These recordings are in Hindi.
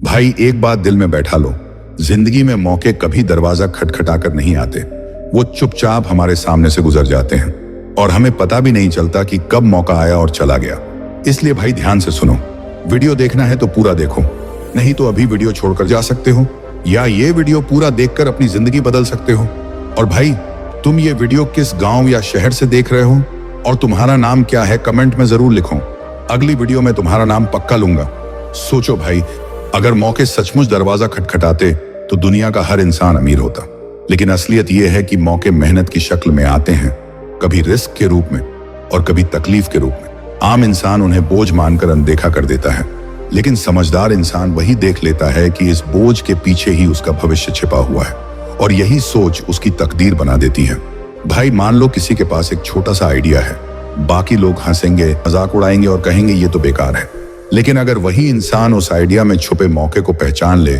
भाई एक बात दिल में बैठा लो, जिंदगी में मौके कभी दरवाजा खटखटाकर नहीं आते, वो चुपचाप हमारे सामने से गुजर जाते हैं और हमें पता भी नहीं चलता कि कब मौका आया और चला गया। इसलिए भाई ध्यान से सुनो, वीडियो देखना है तो पूरा देखो, नहीं तो अभी वीडियो छोड़कर जा सकते हो या ये वीडियो पूरा देखकर अपनी जिंदगी बदल सकते हो। और भाई तुम ये वीडियो किस गांव या शहर से देख रहे हो और तुम्हारा नाम क्या है कमेंट में जरूर लिखो, अगली वीडियो में तुम्हारा नाम पक्का लूंगा। सोचो भाई, अगर मौके सचमुच दरवाजा खटखटाते तो दुनिया का हर इंसान अमीर होता, लेकिन असलियत यह है कि मौके मेहनत की शक्ल में आते हैं, कभी रिस्क के रूप में और कभी तकलीफ के रूप में। आम इंसान उन्हें बोझ मानकर अनदेखा कर देता है, लेकिन समझदार इंसान वही देख लेता है कि इस बोझ के पीछे ही उसका भविष्य छिपा हुआ है और यही सोच उसकी तकदीर बना देती है। भाई मान लो किसी के पास एक छोटा सा आइडिया है, बाकी लोग हंसेंगे, मजाक उड़ाएंगे और कहेंगे ये तो बेकार है, लेकिन अगर वही इंसान उस आइडिया में छुपे मौके को पहचान ले,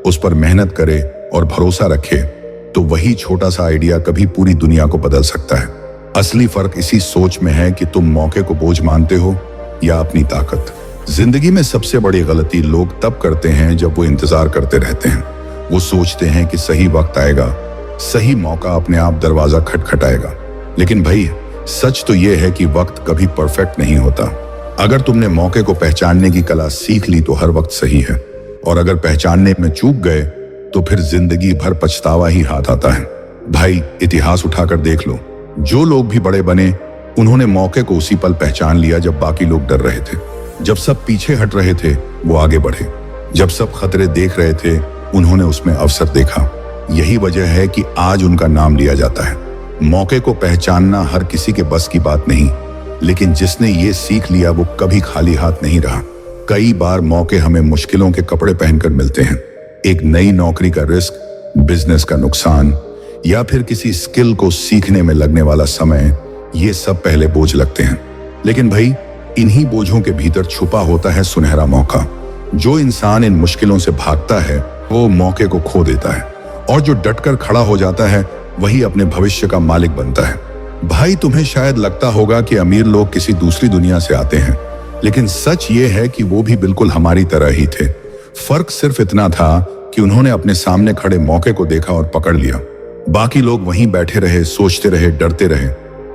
उस पर मेहनत करे और भरोसा रखे, तो वही छोटा सा आइडिया कभी पूरी दुनिया को बदल सकता है। असली फर्क इसी सोच में है कि तुम मौके को बोझ मानते हो या अपनी ताकत। जिंदगी में सबसे बड़ी गलती लोग तब करते हैं जब वो इंतजार करते रहते हैं। वो सोचते हैं कि सही वक्त आएगा, सही मौका अपने आप दरवाजा खटखटाएगा, लेकिन भाई सच तो ये है कि वक्त कभी परफेक्ट नहीं होता। अगर तुमने मौके को पहचानने की कला सीख ली तो हर वक्त सही है, और अगर पहचानने में चूक गए तो फिर जिंदगी भर पछतावा ही हाथ आता है। भाई इतिहास उठाकर देख लो, जो लोग भी बड़े बने उन्होंने मौके को उसी पल पहचान लिया जब बाकी लोग डर रहे थे। जब सब पीछे हट रहे थे वो आगे बढ़े, जब सब खतरे देख रहे थे उन्होंने उसमें अवसर देखा। यही वजह है कि आज उनका नाम लिया जाता है। मौके को पहचानना हर किसी के बस की बात नहीं, लेकिन जिसने ये सीख लिया वो कभी खाली हाथ नहीं रहा। कई बार मौके हमें मुश्किलों के कपड़े पहनकर मिलते हैं। एक नई नौकरी का रिस्क, बिजनेस का नुकसान या फिर किसी स्किल को सीखने में लगने वाला समय, ये सब पहले बोझ लगते हैं, लेकिन भाई इन्हीं बोझों के भीतर छुपा होता है सुनहरा मौका। जो इंसान इन मुश्किलों से भागता है वो मौके को खो देता है, और जो डटकर खड़ा हो जाता है वही अपने भविष्य का मालिक बनता है। भाई तुम्हें शायद लगता होगा कि अमीर लोग किसी दूसरी दुनिया से आते हैं, लेकिन सच ये है कि वो भी बिल्कुल हमारी तरह ही थे। फर्क सिर्फ इतना था कि उन्होंने अपने सामने खड़े मौके को देखा और पकड़ लिया। बाकी लोग वहीं बैठे रहे, सोचते रहे, डरते रहे।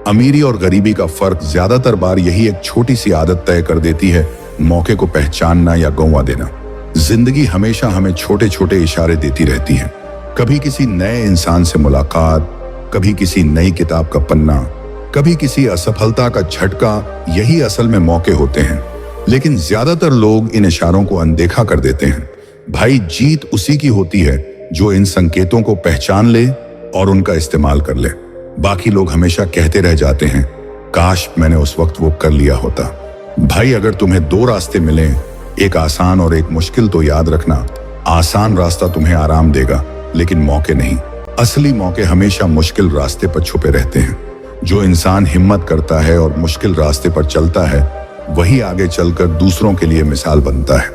अमीरी और गरीबी का फर्क ज्यादातर बार यही एक छोटी सी आदत तय कर देती है, मौके को पहचानना या गंवा देना। जिंदगी हमेशा हमें छोटे छोटे इशारे देती रहती है, कभी किसी नए इंसान से मुलाकात, कभी किसी नई किताब का पन्ना, कभी किसी असफलता का झटका। यही असल में मौके होते हैं, लेकिन ज्यादातर लोग इन इशारों को अनदेखा कर देते हैं। भाई जीत उसी की होती है जो इन संकेतों को पहचान ले और उनका इस्तेमाल कर ले। बाकी लोग हमेशा कहते रह जाते हैं, काश मैंने उस वक्त वो कर लिया होता। भाई अगर तुम्हें दो रास्ते मिले, एक आसान और एक मुश्किल, तो याद रखना आसान रास्ता तुम्हें आराम देगा, लेकिन मौके नहीं। असली मौके हमेशा मुश्किल रास्ते पर छुपे रहते हैं। जो इंसान हिम्मत करता है और मुश्किल रास्ते पर चलता है वही आगे चलकर दूसरों के लिए मिसाल बनता है।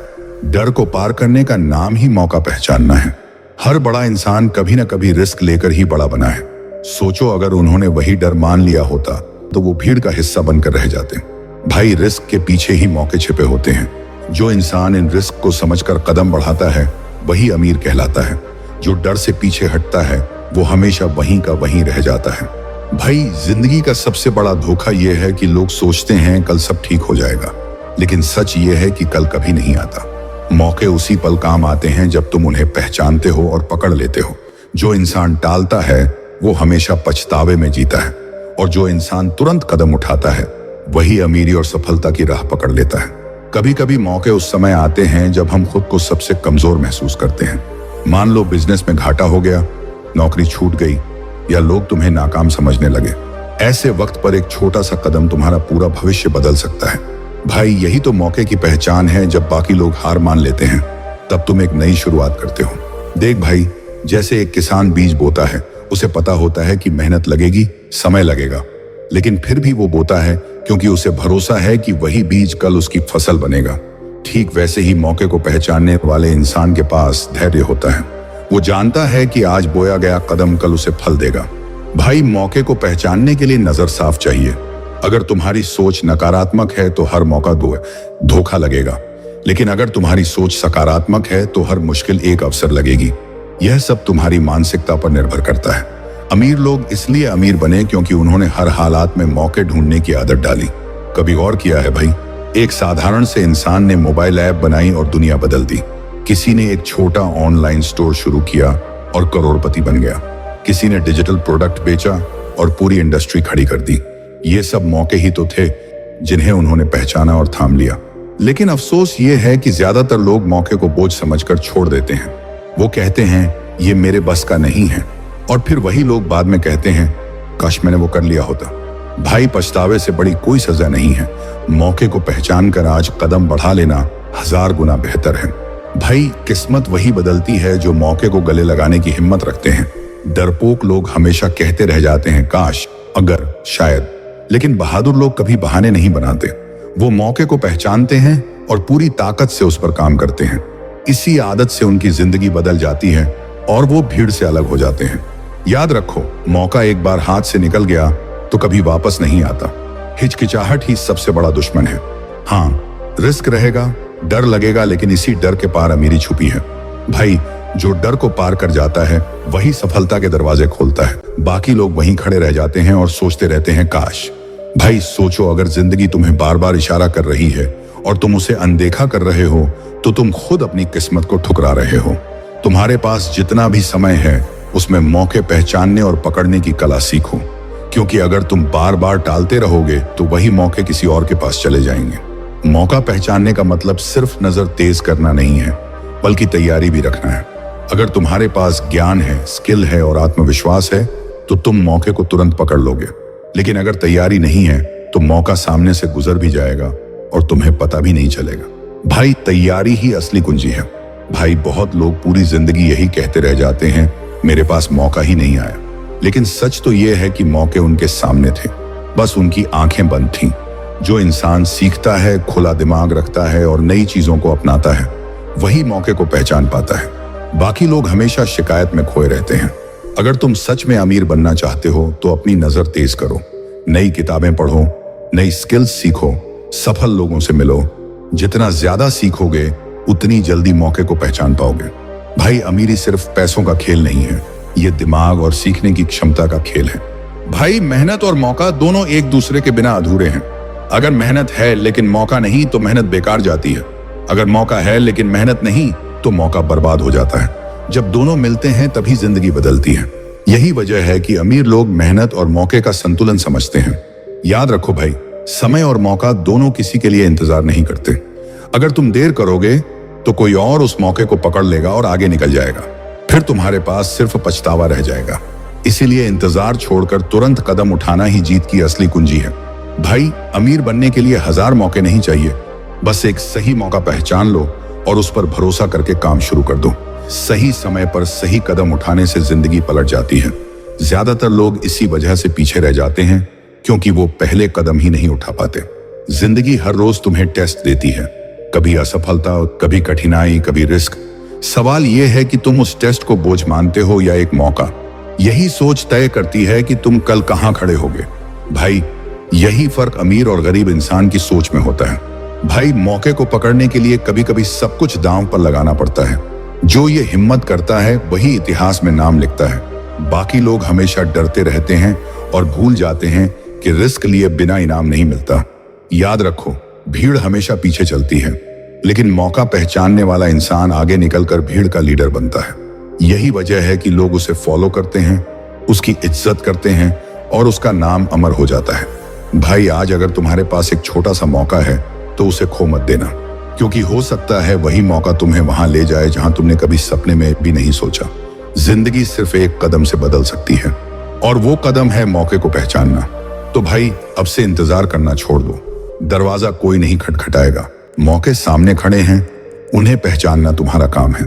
डर को पार करने का नाम ही मौका पहचानना है। हर बड़ा इंसान कभी न कभी रिस्क लेकर ही बड़ा बना है। सोचो अगर उन्होंने वही डर मान लिया होता तो वो भीड़ का हिस्सा बनकर रह जाते। भाई रिस्क के पीछे ही मौके छिपे होते हैं। जो इंसान इन रिस्क को समझकर कदम बढ़ाता है वही अमीर कहलाता है। जो डर से पीछे हटता है वो हमेशा वहीं का वहीं रह जाता है। भाई जिंदगी का सबसे बड़ा धोखा यह है कि लोग सोचते हैं कल सब ठीक हो जाएगा, लेकिन सच ये है कि कल कभी नहीं आता। मौके उसी पल काम आते हैं जब तुम उन्हें पहचानते हो और पकड़ लेते हो। जो इंसान टालता है वो हमेशा पछतावे में जीता है, और जो इंसान तुरंत कदम उठाता है वही अमीरी और सफलता की राह पकड़ लेता है। कभी कभी मौके उस समय आते हैं जब हम खुद को सबसे कमजोर महसूस करते हैं। मान लो बिजनेस में घाटा हो गया, नौकरी छूट गई या लोग तुम्हें नाकाम समझने लगे। ऐसे वक्त पर एक छोटा सा कदम तुम्हारा पूरा भविष्य बदल सकता है। भाई यही तो मौके की पहचान है। जब बाकी लोग हार मान लेते हैं तब तुम एक नई शुरुआत करते हो। देख भाई, जैसे एक किसान बीज बोता है, उसे पता होता है कि मेहनत लगेगी, समय लगेगा, लेकिन फिर भी वो बोता है क्योंकि उसे भरोसा है कि वही बीज कल उसकी फसल बनेगा। ठीक वैसे ही मौके को पहचानने वाले इंसान के पास धैर्य होता है। वो जानता है कि आज बोया गया कदम कल उसे फल देगा। भाई मौके को पहचानने के लिए नजर साफ चाहिए। अगर तुम्हारी सोच नकारात्मक है तो हर मौका धोखा लगेगा, लेकिन अगर तुम्हारी सोच सकारात्मक है तो हर मुश्किल एक अवसर लगेगी। यह सब तुम्हारी मानसिकता पर निर्भर करता है। अमीर लोग इसलिए अमीर बने क्योंकि उन्होंने हर हालात में मौके ढूंढने की आदत डाली। कभी और किया है भाई? एक साधारण से इंसान ने मोबाइल ऐप बनाई और दुनिया बदल दी। किसी ने एक छोटा ऑनलाइन स्टोर शुरू किया और करोड़पति बन गया। किसी ने डिजिटल प्रोडक्ट बेचा और पूरी इंडस्ट्री खड़ी कर दी। ये सब मौके ही तो थे जिन्हें उन्होंने पहचाना और थाम लिया। लेकिन अफसोस ये है कि ज्यादातर लोग मौके को बोझ समझकर छोड़ देते हैं। वो कहते हैं ये मेरे बस का नहीं है, और फिर वही लोग बाद में कहते हैं काश मैंने वो कर लिया होता। भाई, पछतावे से बड़ी कोई सजा नहीं है। मौके को पहचान कर आज कदम बढ़ा लेना 1000 गुना बेहतर है। भाई, किस्मत वही बदलती है जो मौके को गले लगाने की हिम्मत रखते हैं। डरपोक लोग हमेशा कहते रह जाते हैं काश, अगर, शायद, लेकिन बहादुर लोग कभी बहाने नहीं बनाते। वो मौके को पहचानते हैं और पूरी ताकत से उस पर काम करते हैं। इसी आदत से उनकी जिंदगी बदल जाती है और वो भीड़ से अलग हो जाते हैं। याद रखो, मौका एक बार हाथ से निकल गया तो कभी वापस नहीं आता। हिचकिचाहट ही सबसे बड़ा दुश्मन है। हाँ, रिस्क रहेगा, डर लगेगा, लेकिन इसी डर के पार अमीरी छुपी है। भाई, जो डर को पार कर जाता है वही सफलता के दरवाजे खोलता है। बाकी लोग वहीं खड़े रह जाते हैं और सोचते रहते हैं काश। भाई, सोचो, अगर जिंदगी तुम्हें बार बार इशारा कर रही है और तुम उसे अनदेखा कर रहे हो तो तुम खुद अपनी किस्मत को ठुकरा रहे हो। तुम्हारे पास जितना भी समय है उसमें मौके पहचानने और पकड़ने की कला सीखो, क्योंकि अगर तुम बार बार टालते रहोगे तो वही मौके किसी और के पास चले जाएंगे। मौका पहचानने का मतलब सिर्फ नजर तेज करना नहीं है, बल्कि तैयारी भी रखना है। अगर तुम्हारे पास ज्ञान है, स्किल है और आत्मविश्वास है तो तुम मौके को तुरंत पकड़ लोगे। लेकिन अगर तैयारी नहीं है तो मौका सामने से गुजर भी जाएगा और तुम्हें पता भी नहीं चलेगा। भाई, तैयारी ही असली कुंजी है। भाई, बहुत लोग पूरी जिंदगी यही कहते रह जाते हैं मेरे पास मौका ही नहीं आया। लेकिन सच तो यह है कि मौके उनके सामने थे, बस उनकी आंखें बंद थीं। जो इंसान सीखता है, खुला दिमाग रखता है और नई चीजों को अपनाता है, वही मौके को पहचान पाता है। बाकी लोग हमेशा शिकायत में खोए रहते हैं। अगर तुम सच में अमीर बनना चाहते हो तो अपनी नजर तेज करो, नई किताबें पढ़ो, नई स्किल्स सीखो, सफल लोगों से मिलो। जितना ज्यादा सीखोगे उतनी जल्दी मौके को पहचान पाओगे। भाई, अमीरी सिर्फ पैसों का खेल नहीं है, ये दिमाग और सीखने की क्षमता का खेल है। भाई, मेहनत और मौका दोनों एक दूसरे के बिना अधूरे हैं। अगर मेहनत है लेकिन मौका नहीं तो मेहनत बेकार जाती है। अगर मौका है लेकिन मेहनत नहीं तो मौका बर्बाद हो जाता है। जब दोनों मिलते हैं तभी जिंदगी बदलती है। यही वजह है कि अमीर लोग मेहनत और मौके का संतुलन समझते हैं। याद रखो भाई, समय और मौका दोनों किसी के लिए इंतजार नहीं करते। अगर तुम देर करोगे तो कोई और उस मौके को पकड़ लेगा और आगे निकल जाएगा। फिर तुम्हारे पास सिर्फ पछतावा रह जाएगा। इसीलिए इंतजार छोड़कर तुरंत कदम उठाना ही जीत की असली कुंजी है। भाई, अमीर बनने के लिए 1000 मौके नहीं चाहिए, बस एक सही मौका पहचान लो और उस पर भरोसा करके काम शुरू कर दो। सही समय पर सही कदम उठाने से जिंदगी पलट जाती है। ज्यादातर लोग इसी वजह से पीछे रह जाते हैं क्योंकि वो पहले कदम ही नहीं उठा पाते। जिंदगी हर रोज तुम्हें टेस्ट देती है, कभी असफलता, कभी कठिनाई, कभी रिस्क। सवाल यह है कि तुम उस टेस्ट को बोझ मानते हो या एक मौका। यही सोच तय करती है कि तुम कल कहां खड़े होगे। भाई, यही फर्क अमीर और गरीब इंसान की सोच में होता है। भाई, मौके को पकड़ने के लिए कभी कभी सब कुछ दांव पर लगाना पड़ता है। जो ये हिम्मत करता है वही इतिहास में नाम लिखता है। बाकी लोग हमेशा डरते रहते हैं और भूल जाते हैं कि रिस्क लिए बिना इनाम नहीं मिलता। याद रखो, भीड़ हमेशा पीछे चलती है, लेकिन मौका पहचानने वाला इंसान आगे निकलकर भीड़ का लीडर बनता है। यही वजह है कि लोग उसे फॉलो करते हैं, उसकी इज्जत करते हैं और उसका नाम अमर हो जाता है। भाई, आज अगर तुम्हारे पास एक छोटा सा मौका है तो उसे खो मत देना, क्योंकि हो सकता है वही मौका तुम्हें वहां ले जाए जहां तुमने कभी सपने में भी नहीं सोचा। जिंदगी सिर्फ एक कदम से बदल सकती है और वो कदम है मौके को पहचानना। तो भाई, अब से इंतजार करना छोड़ दो। दरवाजा कोई नहीं खटखटाएगा, मौके सामने खड़े हैं, उन्हें पहचानना तुम्हारा काम है।